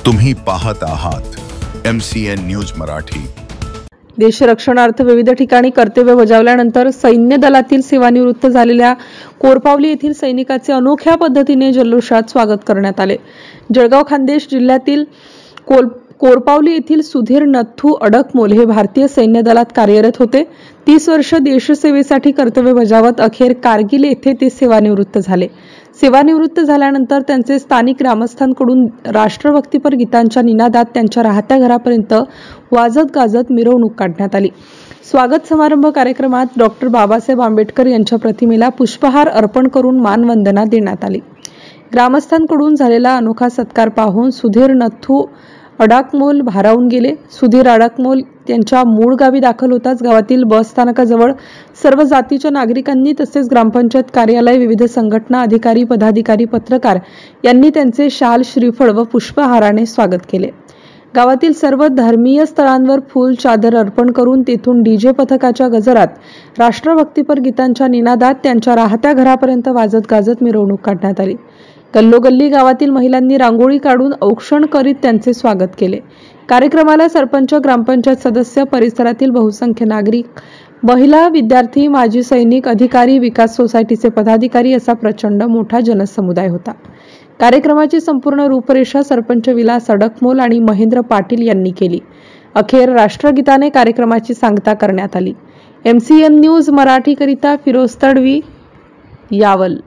तुम्ही पाहत आहात MCN न्यूज मराठी। देश रक्षणार्थ विविध ठिकाणी कर्तव्य बजावल्यानंतर सैन्य दलातील सेवानिवृत्त झालेल्या कोरपावली येथील सैनिकाचे अनोख्या पद्धतीने जल्लोषात स्वागत करण्यात आले। जळगाव खान्देश जिल्ह्यातील कोरपावली येथील सुधीर नथू अडकमोल हे भारतीय सैन्य दलात कार्यरत होते। 30 वर्ष देशसेवेसाठी कर्तव्य बजावत अखेर कारगिल येथे ते सेवानिवृत्त झाले। सेवानिवृत्त झाल्यानंतर त्यांचे स्थानिक ग्रामस्थांकडून राष्ट्रभक्तीपर गीतांच्या निनादात त्यांच्या राहत्या घरापर्यंत वाजत गाजत मिरवणूक काढण्यात आली। स्वागत समारंभ कार्यक्रमात डॉक्टर बाबासाहेब आंबेडकर यांच्या प्रतिमेला पुष्पहार अर्पण करून मानवंदना देण्यात आली। ग्रामस्थांकडून झालेला अनोखा सत्कार पाहून सुधीर नथू अडकमोल भारावून गेले। सुधीर अडकमोल त्यांच्या मूळ गावी दाखल होताच गावातील बस स्थानकाजवळ सर्व जातीच्या नागरिकांनी तसेच ग्रामपंचायत कार्यालय, विविध संघटना, अधिकारी, पदाधिकारी, पत्रकार यांनी त्यांचे शाल, श्रीफळ व पुष्पहाराने स्वागत केले। गावातील सर्व धर्मीय स्थळांवर फूल चादर अर्पण करून तेथून डीजे पथकाच्या गजरात राष्ट्रभक्तीपर गीतांच्या निनादात त्यांच्या राहत्या घरापर्यंत वाजत गाजत मिरवणूक काढण्यात आली। गल्लोगल्ली गावातील महिलांनी रांगोळी काढून औक्षण करीत त्यांचे स्वागत केले। कार्यक्रमाला सरपंच, ग्रामपंचायत सदस्य, परिसरातील बहुसंख्य नागरिक, महिला, विद्यार्थी, माजी सैनिक, अधिकारी, विकास सोसायटीचे पदाधिकारी असा प्रचंड मोठा जनसमुदाय होता। कार्यक्रमाची संपूर्ण रूपरेषा सरपंच विलास अडकमोल आणि महेंद्र पाटील यांनी केली। अखेर राष्ट्रगीताने कार्यक्रमाची सांगता करण्यात आली। MCN न्यूज मराठी करिता फिरोज तडवी, यावल।